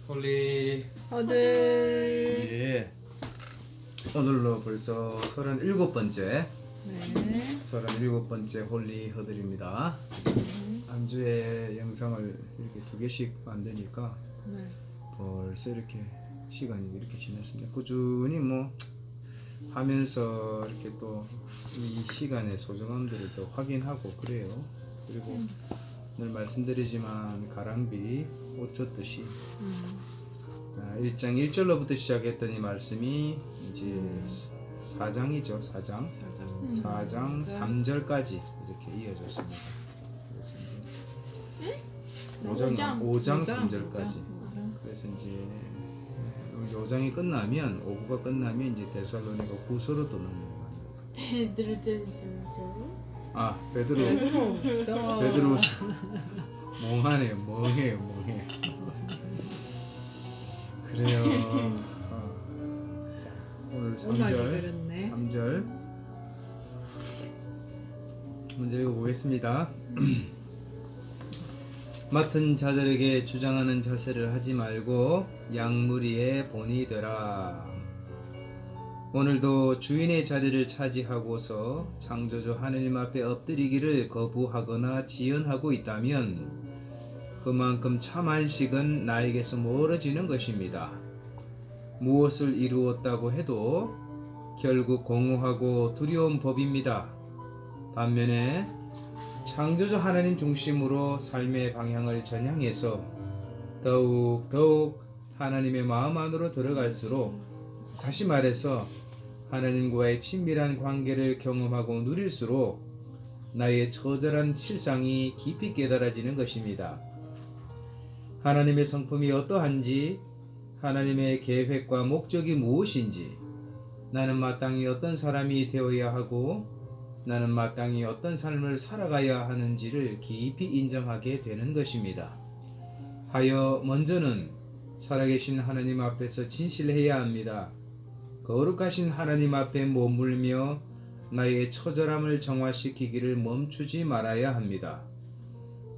홀리 아들. 예. 오늘로 벌써 37번째 네. 37번째 홀리 허들입니다. 한 주에 영상을 이렇게 2개씩 만드니까 네. 벌써 이렇게 시간이 이렇게 지났습니다. 꾸준히 뭐 하면서 이렇게 또 이 시간의 소중함들을 또 확인하고 그래요. 그리고 늘 말씀드리지만 가랑비 옷 젖듯이 1장 1절로부터 시작했던 이 말씀이 이제 4장이죠. 4장 3절까지 이렇게 이어졌습니다. 그래서 이제 5장 3절까지. 그래서 이제 5장이 끝나면 5부가 끝나면 이제 데살로니가 후서로 또 넘어갑니다. 아 베드로 멍하네요. 멍해. 그래요. 자, 오늘 3절 문제 읽어보겠습니다. 맡은 자들에게 주장하는 자세를 하지 말고 양무리의 본이 되라. 오늘도 주인의 자리를 차지하고서 창조주 하느님 앞에 엎드리기를 거부하거나 지연하고 있다면 그만큼 참 안식은 나에게서 멀어지는 것입니다. 무엇을 이루었다고 해도 결국 공허하고 두려운 법입니다. 반면에 창조주 하나님 중심으로 삶의 방향을 전향해서 더욱 하나님의 마음 안으로 들어갈수록, 다시 말해서 하나님과의 친밀한 관계를 경험하고 누릴수록 나의 처절한 실상이 깊이 깨달아지는 것입니다. 하나님의 성품이 어떠한지, 하나님의 계획과 목적이 무엇인지, 나는 마땅히 어떤 사람이 되어야 하고 나는 마땅히 어떤 삶을 살아가야 하는지를 깊이 인정하게 되는 것입니다. 하여 먼저는 살아계신 하나님 앞에서 진실해야 합니다. 거룩하신 하나님 앞에 머물며 나의 처절함을 정화시키기를 멈추지 말아야 합니다.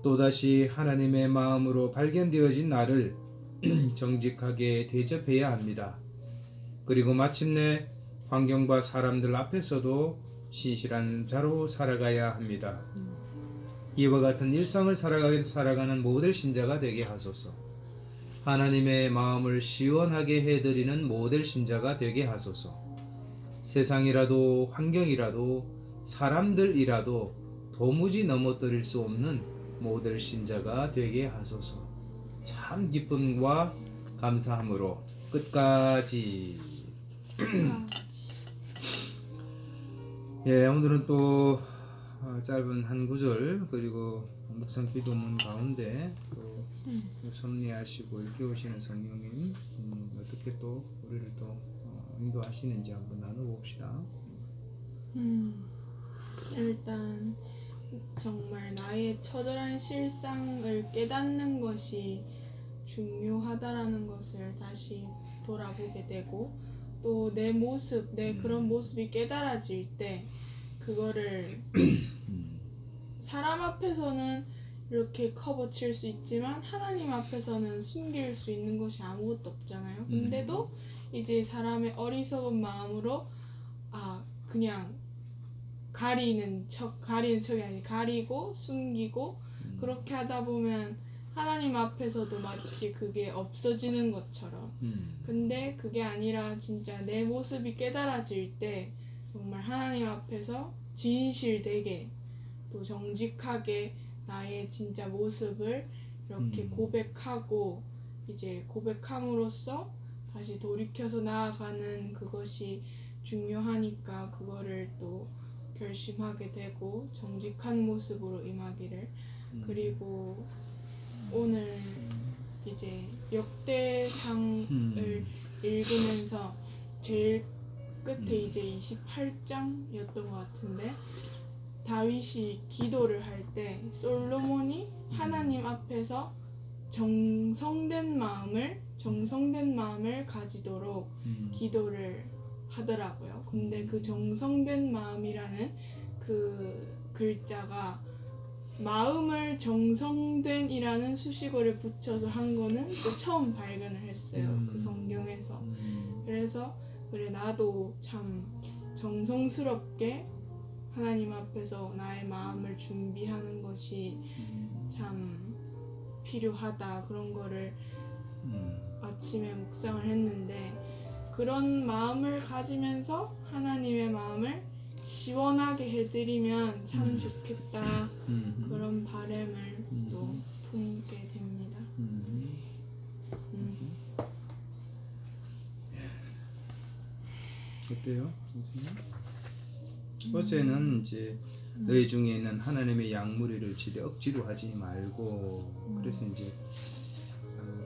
또다시 하나님의 마음으로 발견되어진 나를 정직하게 대접해야 합니다. 그리고 마침내 환경과 사람들 앞에서도 신실한 자로 살아가야 합니다. 이와 같은 일상을 살아가는 모델 신자가 되게 하소서. 하나님의 마음을 시원하게 해드리는 모델 신자가 되게 하소서. 세상이라도 환경이라도 사람들이라도 도무지 넘어뜨릴 수 없는 모델 신자가 되게 하소서. 참 기쁨과 감사함으로 끝까지. 예, 오늘은 또 짧은 한 구절, 그리고 묵상 기도문 가운데 또 섭리하시고 읽혀오시는 성령님 어떻게 또 우리를 또 인도하시는지 한번 나눠봅시다. 일단 정말 나의 처절한 실상을 깨닫는 것이 중요하다라는 것을 다시 돌아보게 되고, 또 내 모습, 내 그런 모습이 깨달아질 때 그거를 사람 앞에서는 이렇게 커버칠 수 있지만 하나님 앞에서는 숨길 수 있는 것이 아무것도 없잖아요. 근데도 이제 사람의 어리석은 마음으로 그냥 가리는 척이 아니라 가리고 숨기고 그렇게 하다 보면 하나님 앞에서도 마치 그게 없어지는 것처럼. 근데 그게 아니라 진짜 내 모습이 깨달아질 때 정말 하나님 앞에서 진실되게 또 정직하게 나의 진짜 모습을 이렇게 고백하고, 이제 고백함으로써 다시 돌이켜서 나아가는 그것이 중요하니까 그거를 또 결심하게 되고 정직한 모습으로 임하기를. 그리고 오늘 이제 역대상을 읽으면서 제일 끝에 이제 28장이었던 것 같은데, 다윗이 기도를 할 때 솔로몬이 하나님 앞에서 정성된 마음을 가지도록 기도를 하더라고요. 근데 그 정성된 마음이라는 그 글자가 마음을 정성된이라는 수식어를 붙여서 한 거는 또 처음 발견을 했어요. 그 성경에서. 그래서 그래 나도 참 정성스럽게 하나님 앞에서 나의 마음을 준비하는 것이 참 필요하다. 그런 거를 아침에 묵상을 했는데 그런 마음을 가지면서 하나님의 마음을 시원하게 해드리면 참 좋겠다. 그런 바람을 또 품게 됩니다. 어때요? 어제는 이제 너희 중에 있는 하나님의 양무리를 지대 억지로 하지 말고 그래서 이제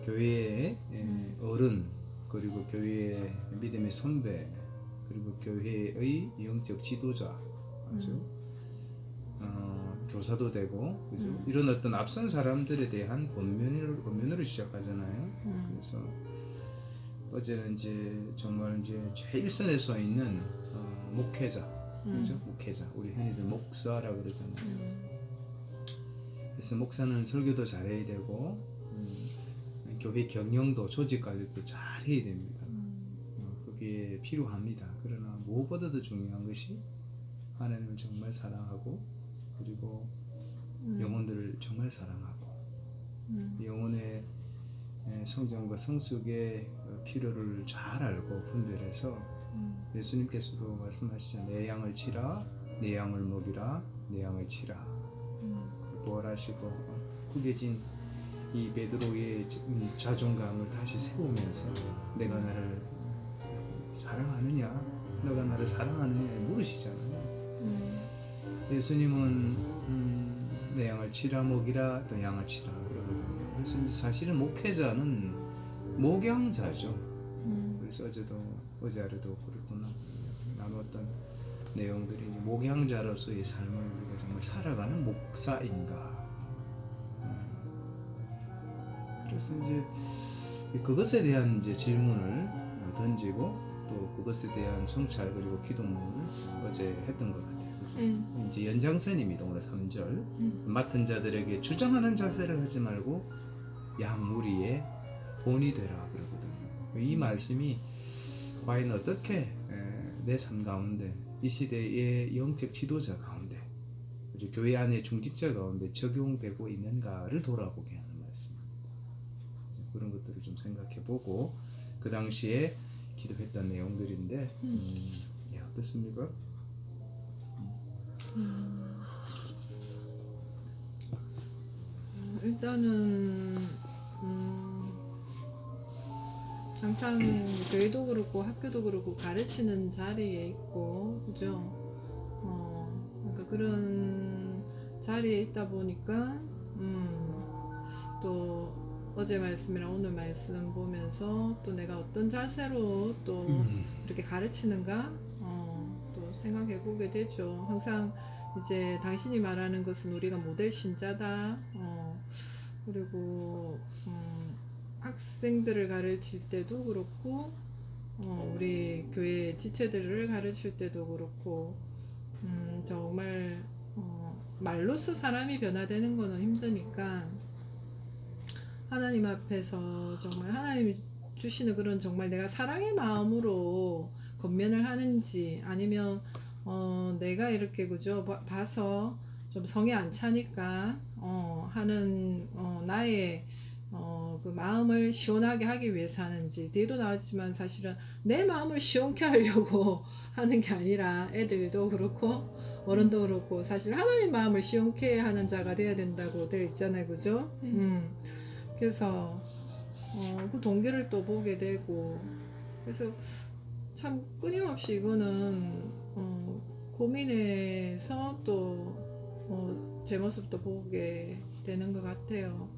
교회의 어른 그리고 교회의 믿음의 선배 그리고 교회의 영적 지도자 아주 교사도 되고 그죠? 이런 어떤 앞선 사람들에 대한 권면으로 시작하잖아요. 그래서 어제는 이제 정말 이제 제일 선에 서 있는 목회자, 그죠? 목회자, 우리 흔히들 목사라고 그러잖아요. 그래서 목사는 설교도 잘해야 되고 교회 경영도 조직 관리도 잘해야 됩니다. 그게 필요합니다. 그러나 무엇보다도 중요한 것이 하나님을 정말 사랑하고 그리고 영혼들을 정말 사랑하고 영혼의 성장과 성숙의 필요를 잘 알고 분별해서 예수님께서도 말씀하시죠. 내 양을 치라, 내 양을 먹이라, 내 양을 치라. 부활하시고 구겨진 이 베드로의 자존감을 다시 세우면서 내가 나를 사랑하느냐, 너가 나를 사랑하느냐 물으시잖아요. 예수님은 내 양을 치라 먹이라 또 양을 치라 그러거든요. 그래서 이제 사실은 목회자는 목양자죠. 그래서 어제 하루도 그랬구나 나눴던 내용들이 목양자로서의 삶을 우리가 정말 살아가는 목사인가. 그래서 이제 그것에 대한 이제 질문을 던지고 또 그것에 대한 성찰 그리고 기도문을 어제 했던 것 같아요. 이제 연장선입니다. 오늘 3절 맡은 자들에게 주장하는 자세를 하지 말고 양무리의 본이 되라 그러거든요. 이 말씀이 과연 어떻게 내 삶 가운데 이 시대의 영적 지도자 가운데 교회 안의 중직자 가운데 적용되고 있는가를 돌아보게 하는 말씀입니다. 그런 것들을 좀 생각해보고 그 당시에 기도했던 내용들인데 어떻습니까? 일단은 항상 교회도 그렇고 학교도 그렇고 가르치는 자리에 있고 그죠? 그러니까 그런 자리에 있다 보니까 또 어제 말씀이랑 오늘 말씀 보면서 또 내가 어떤 자세로 또 이렇게 가르치는가 또 생각해 보게 되죠. 항상 이제 당신이 말하는 것은 우리가 모델 신자다. 그리고 학생들을 가르칠 때도 그렇고 우리 교회 지체들을 가르칠 때도 그렇고 정말 말로써 사람이 변화되는 거는 힘드니까 하나님 앞에서 정말 하나님이 주시는 그런 정말 내가 사랑의 마음으로 권면을 하는지 아니면 내가 이렇게 그죠 봐서 좀 성에 안 차니까 하는 나의 그 마음을 시원하게 하기 위해서 하는지 뒤에도 나왔지만 사실은 내 마음을 시원케 하려고 하는 게 아니라 애들도 그렇고 어른도 그렇고 사실 하나님 마음을 시원케 하는 자가 돼야 된다고 되어 있잖아요, 그죠? 그래서 그 동기를 또 보게 되고 그래서 참 끊임없이 이거는 고민해서 또 제 모습도 보게 되는 것 같아요.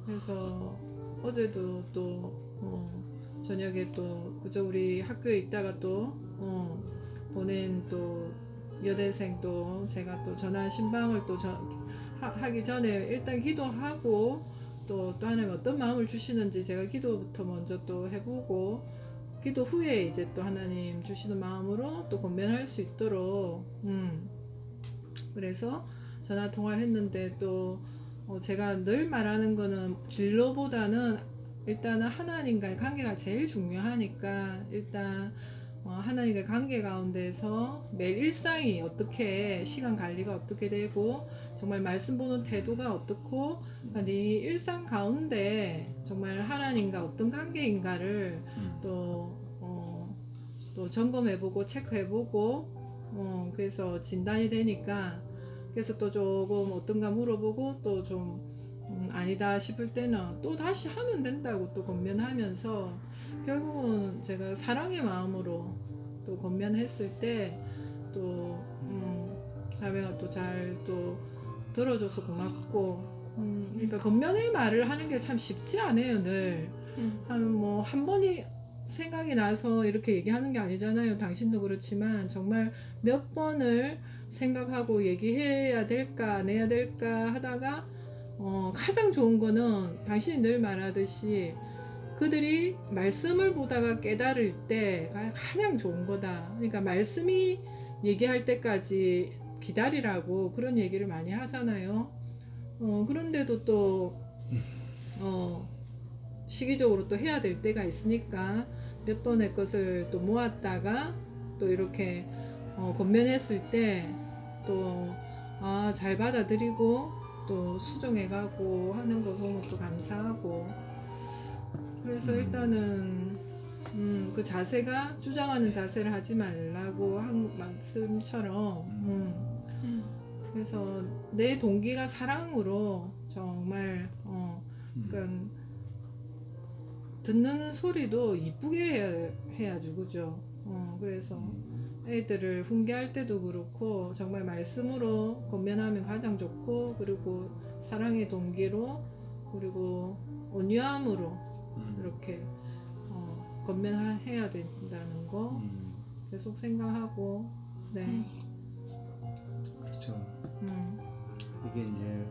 그래서 어제도 또 저녁에 또 그저 우리 학교에 있다가 또 보낸 또 여대생 또 제가 또 전화 신방을 또 하기 전에 일단 기도하고 또 하나님 어떤 마음을 주시는지 제가 기도부터 먼저 또 해보고 기도 후에 이제 또 하나님 주시는 마음으로 또 권면할 수 있도록 그래서 전화 통화를 했는데 또 제가 늘 말하는 거는 진로보다는 일단은 하나님과의 관계가 제일 중요하니까 일단 하나님과의 관계 가운데서 매일 일상이 어떻게 시간 관리가 어떻게 되고 정말 말씀 보는 태도가 어떻고 네 일상 가운데 정말 하나님과 어떤 관계인가를 또 점검해보고 체크해보고 그래서 진단이 되니까 그래서 또 조금 어떤가 물어보고 또 좀 아니다 싶을 때는 또 다시 하면 된다고 또 권면하면서 결국은 제가 사랑의 마음으로 또 권면했을 때 또 자매가 또 잘 또 들어줘서 고맙고 그러니까 권면의 말을 하는 게 참 쉽지 않아요. 늘 한 번이 생각이 나서 이렇게 얘기하는 게 아니잖아요. 당신도 그렇지만 정말 몇 번을 생각하고 얘기해야 될까 안 해야 될까 하다가 가장 좋은 거는 당신이 늘 말하듯이 그들이 말씀을 보다가 깨달을 때가 가장 좋은 거다. 그러니까 말씀이 얘기할 때까지 기다리라고 그런 얘기를 많이 하잖아요. 그런데도 또 시기적으로 또 해야 될 때가 있으니까 몇 번의 것을 또 모았다가 또 이렇게 권면했을 때 또 잘 받아들이고 또 수정해가고 하는 거 보면 또 감사하고 그래서 일단은 그 자세가 주장하는 자세를 하지 말라고 한 말씀처럼 그래서 내 동기가 사랑으로 정말 그러니까 듣는 소리도 이쁘게 해야죠, 그죠? 그래서 애들을 훈계할 때도 그렇고 정말 말씀으로 권면하면 가장 좋고 그리고 사랑의 동기로 그리고 온유함으로 이렇게 권면해야 된다는 거 계속 생각하고 네. 그렇죠. 이게 이제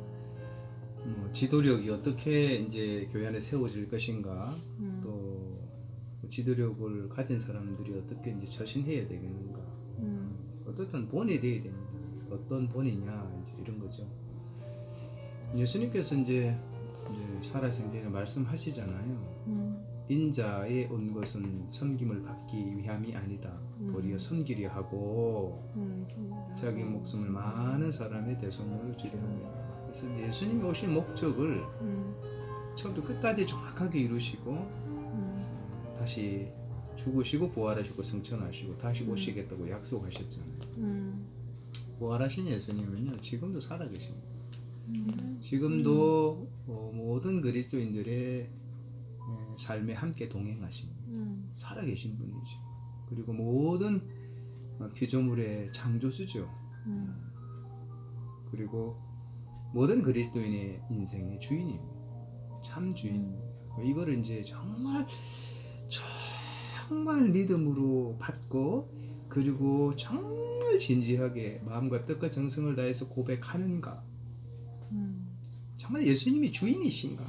지도력이 어떻게 이제 교회 안에 세워질 것인가 또 지도력을 가진 사람들이 어떻게 이제 처신해야 되겠는가 어떤 본이 돼야 됩니다. 어떤 본이냐 이제 이런 거죠. 예수님께서 이제 살아생전에 말씀하시잖아요. 인자에 온 것은 섬김을 받기 위함이 아니다. 도리어 섬기려 하고 자기 목숨을 많은 사람의 대속물을 주려 합니다. 그래서 예수님이 오신 목적을 처음부터 끝까지 정확하게 이루시고 다시 죽으시고 부활하시고 승천하시고 다시 오시겠다고 약속하셨잖아요. 부활하신 예수님은요 지금도 살아계십니다. 지금도 모든 그리스도인들의 삶에 함께 동행하십니다. 살아계신 분이죠. 그리고 모든 피조물의 창조주죠. 그리고 모든 그리스도인의 인생의 주인입니다. 참 주인입니다. 이거를 이제 정말 믿음으로 받고 그리고 정말 진지하게 마음과 뜻과 정성을 다해서 고백하는가? 정말 예수님이 주인이신가?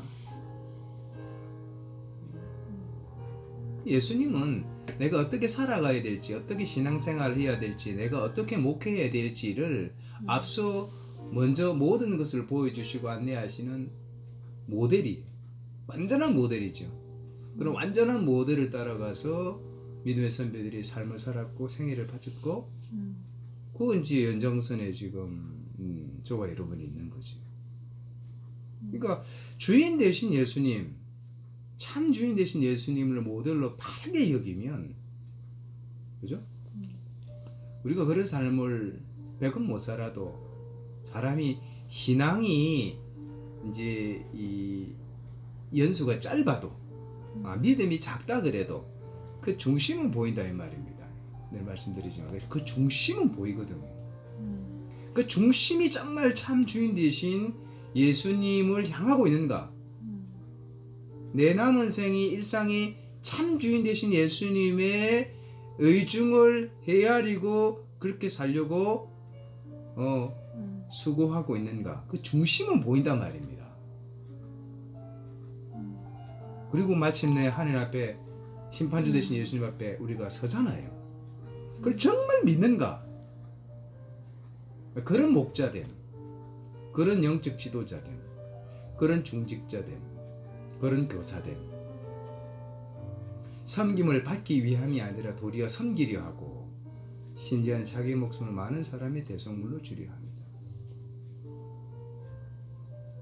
예수님은 내가 어떻게 살아가야 될지, 어떻게 신앙생활을 해야 될지, 내가 어떻게 목회해야 될지를 앞서 먼저 모든 것을 보여주시고 안내하시는 모델이에요. 완전한 모델이죠. 그럼 완전한 모델을 따라가서 믿음의 선배들이 삶을 살았고 생애를 바쳤고 그 이제 연장선에 지금 저와 여러분이 있는 거지. 그러니까 주인 되신 예수님, 참 주인 되신 예수님을 모델로 바르게 여기면, 그죠? 우리가 그런 삶을 100은 못 살아도 사람이 신앙이 이제 이 연수가 짧아도 믿음이 작다 그래도 그 중심은 보인다 이 말입니다. 늘 말씀드리지만 그 중심은 보이거든요. 그 중심이 정말 참 주인 되신 예수님을 향하고 있는가? 내 남은 생이 일상이 참 주인 되신 예수님의 의중을 헤아리고 그렇게 살려고 수고하고 있는가? 그 중심은 보인단 말입니다. 그리고 마침내 하늘 앞에 심판주 되신 예수님 앞에 우리가 서잖아요. 그걸 정말 믿는가? 그런 목자됨, 그런 영적 지도자됨, 그런 중직자됨, 그런 교사됨. 섬김을 받기 위함이 아니라 도리어 섬기려 하고 심지어는 자기 목숨을 많은 사람의 대속물로 주려 합니다.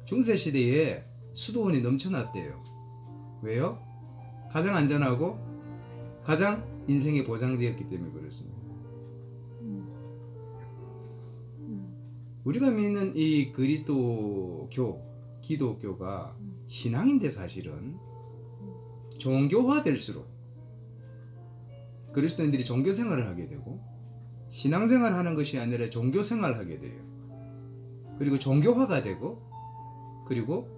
중세시대에 수도원이 넘쳐났대요. 왜요? 가장 안전하고 가장 인생이 보장되었기 때문에 그렇습니다. 우리가 믿는 이 그리스도교, 기독교가 신앙인데 사실은 종교화될수록 그리스도인들이 종교생활을 하게 되고 신앙생활을 하는 것이 아니라 종교생활을 하게 돼요. 그리고 종교화가 되고 그리고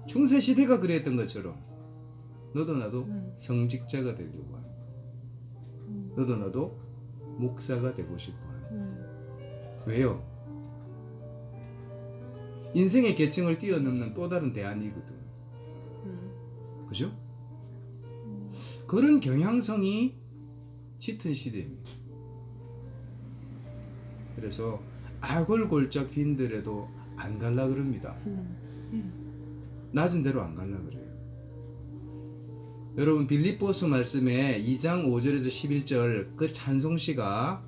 중세시대가 그랬던 것처럼 너도 나도 성직자가 되려고 합니다. 너도 나도 목사가 되고 싶어 합니다. 왜요? 인생의 계층을 뛰어넘는 또 다른 대안이거든. 그죠? 그런 경향성이 짙은 시대입니다. 그래서 아골골짝 빈들에도 안 갈라 그럽니다. 낮은 데로 안 갈라 그래요. 여러분 빌립보서 말씀에 2장 5절에서 11절 그 찬송시가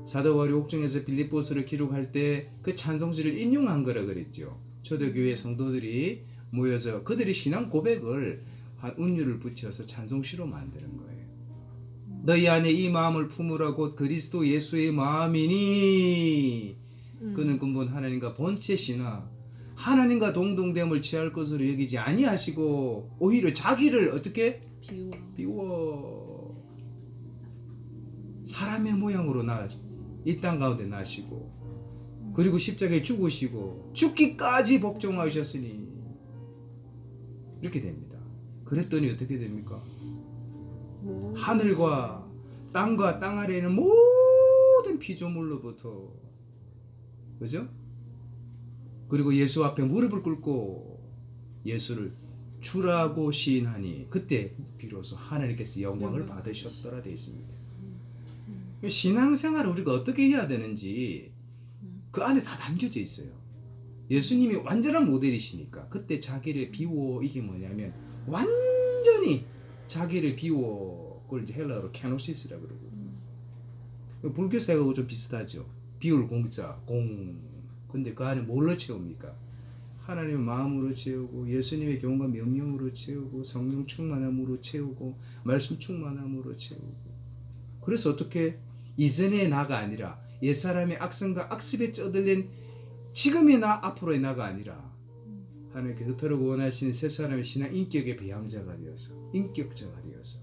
사도 바울이 옥중에서 빌립보서를 기록할 때 그 찬송시를 인용한 거라 그랬죠. 초대교회 성도들이 모여서 그들의 신앙 고백을 한 운율을 붙여서 찬송시로 만드는 거예요. 너희 안에 이 마음을 품으라고 그리스도 예수의 마음이니 그는 근본 하나님과 본체시나 하나님과 동등됨을 취할 것으로 여기지 아니하시고 오히려 자기를 어떻게 비워 사람의 모양으로 이 땅 가운데 나시고 그리고 십자가에 죽으시고 죽기까지 복종하셨으니 이렇게 됩니다. 그랬더니 어떻게 됩니까? 하늘과 땅과 땅 아래에 있는 모든 피조물로부터 그죠? 그리고 예수 앞에 무릎을 꿇고 예수를 주라고 시인하니 그때 비로소 하나님께서 영광을 받으셨더라 되어 있습니다. 신앙생활을 우리가 어떻게 해야 되는지 그 안에 다 담겨져 있어요. 예수님이 완전한 모델이시니까 그때 자기를 비워 이게 뭐냐면 완전히 자기를 비워 그걸 이제 헬라어로 케노시스라 그러고 불교사하고 좀 비슷하죠. 비울 공자 공 근데 그 안에 뭘로 채웁니까? 하나님의 마음으로 채우고 예수님의 경험과 명령으로 채우고 성령 충만함으로 채우고 말씀 충만함으로 채우고 그래서 어떻게 이전의 나가 아니라 옛사람의 악성과 악습에 쩌들린 지금의 나 앞으로의 나가 아니라 하나님께서 그토록 원하시는 새 사람의 신앙 인격의 배양자가 되어서 인격자가 되어서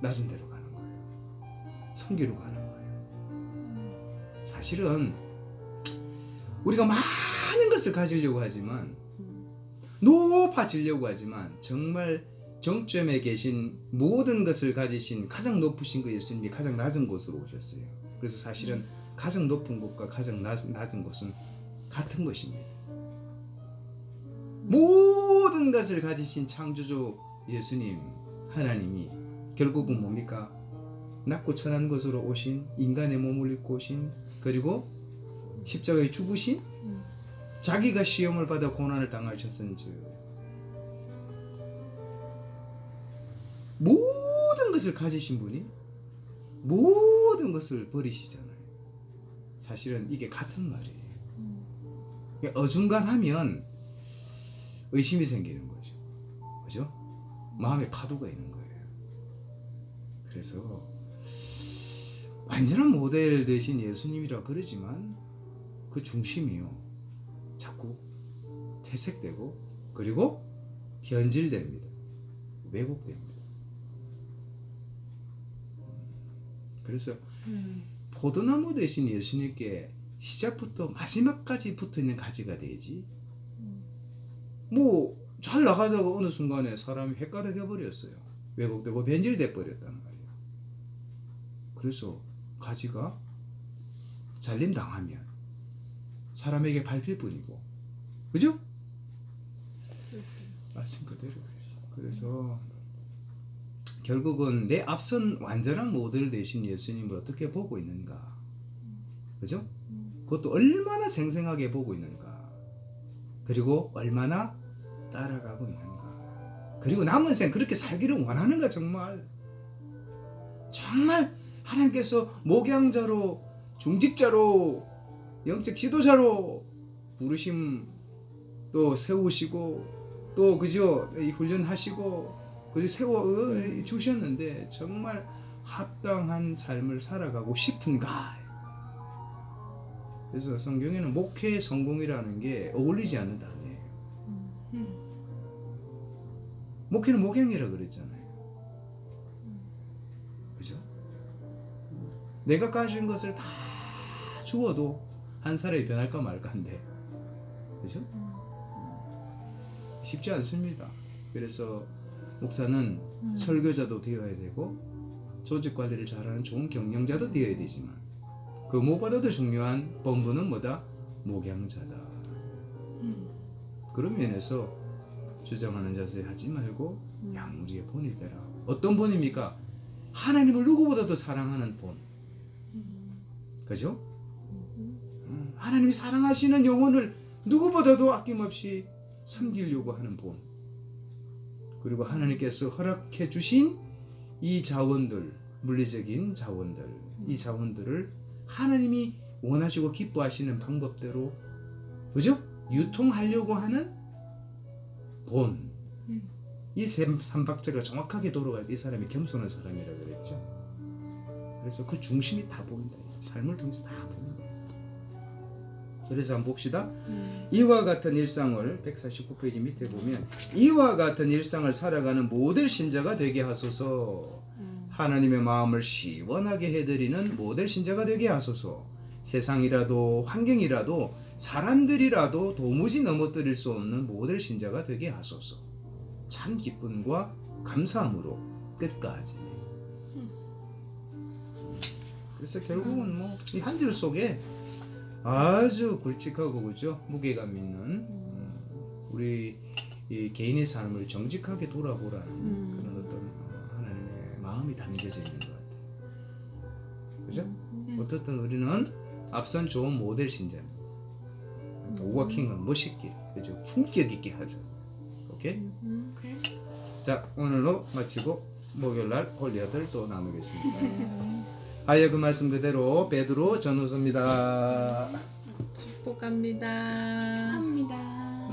낮은 데로 가는 거예요. 성기로 가는 거예요. 사실은 우리가 많은 것을 가지려고 하지만 높아지려고 하지만 정말 정점에 계신 모든 것을 가지신 가장 높으신 그 예수님이 가장 낮은 곳으로 오셨어요. 그래서 사실은 가장 높은 곳과 가장 낮은 곳은 같은 것입니다. 모든 것을 가지신 창조주 예수님 하나님이 결국은 뭡니까? 낮고 천한 곳으로 오신 인간의 몸을 입고 오신 그리고 십자가에 죽으신 자기가 시험을 받아 고난을 당하셨은즉 모든 것을 가지신 분이 모든 것을 버리시잖아요. 사실은 이게 같은 말이에요. 어중간하면 의심이 생기는 거죠. 그죠? 마음에 파도가 있는 거예요. 그래서 완전한 모델 되신 예수님이라 그러지만 그 중심이요. 자꾸 퇴색되고 그리고 변질됩니다. 왜곡됩니다. 그래서 포도나무 대신 예수님께 시작부터 마지막까지 붙어있는 가지가 되지 뭐 잘 나가다가 어느 순간에 사람이 헷가닥해 버렸어요. 왜곡되고 변질돼 버렸단 말이에요. 그래서 가지가 잘림 당하면 사람에게 밟힐 뿐이고 그죠? 말씀 그대로. 그래서 결국은 내 앞선 완전한 모델 되신 예수님을 어떻게 보고 있는가 그죠? 그것도 얼마나 생생하게 보고 있는가. 그리고 얼마나 따라가고 있는가. 그리고 남은 생 그렇게 살기를 원하는가. 정말 하나님께서 목양자로 중직자로 영적 지도자로 부르심 또 세우시고 또 그죠 이 훈련하시고 그리고 세워 주셨는데 정말 합당한 삶을 살아가고 싶은가. 그래서 성경에는 목회 성공이라는 게 어울리지 않는 단어예요. 목회는 목양이라 그랬잖아요. 그죠? 내가 가진 것을 다 주어도 한 사람이 변할까 말까인데, 그죠? 쉽지 않습니다. 그래서 목사는 설교자도 되어야 되고 조직 관리를 잘하는 좋은 경영자도 되어야 되지만 그 무엇보다도 중요한 본분은 뭐다? 목양자다. 그런 면에서 주장하는 자세 하지 말고 양무리의 본이 되라. 어떤 본입니까? 하나님을 누구보다도 사랑하는 본. 그죠? 하나님이 사랑하시는 영혼을 누구보다도 아낌없이 섬기려고 하는 본. 그리고 하나님께서 허락해 주신 이 자원들, 물리적인 자원들, 이 자원들을 하나님이 원하시고 기뻐하시는 방법대로, 그죠? 유통하려고 하는 본. 이 삼박자가 정확하게 돌아갈 때 이 사람이 겸손한 사람이라고 그랬죠. 그래서 그 중심이 다 보인다. 삶을 통해서 다 보인다. 그래서 한번 봅시다. 이와 같은 일상을 149페이지 밑에 보면 이와 같은 일상을 살아가는 모델 신자가 되게 하소서. 하나님의 마음을 시원하게 해드리는 모델 신자가 되게 하소서. 세상이라도 환경이라도 사람들이라도 도무지 넘어뜨릴 수 없는 모델 신자가 되게 하소서. 참 기쁨과 감사함으로 끝까지. 그래서 결국은 뭐 이 한 줄 속에 아주 굵직하고 그죠? 무게감 있는 우리 이 개인의 삶을 정직하게 돌아보라는 그런 어떤 하나님의 마음이 담겨져 있는 것 같아요. 그죠? 어떻든 우리는 앞선 좋은 모델 신자입니다. 워킹은 멋있게, 그죠? 품격 있게 하죠. 오케이? 자, 오늘로 마치고 목요일날 홀리아들 또 나누겠습니다. 아예 그 말씀 그대로 베드로 전후서입니다. 축복합니다. 합니다.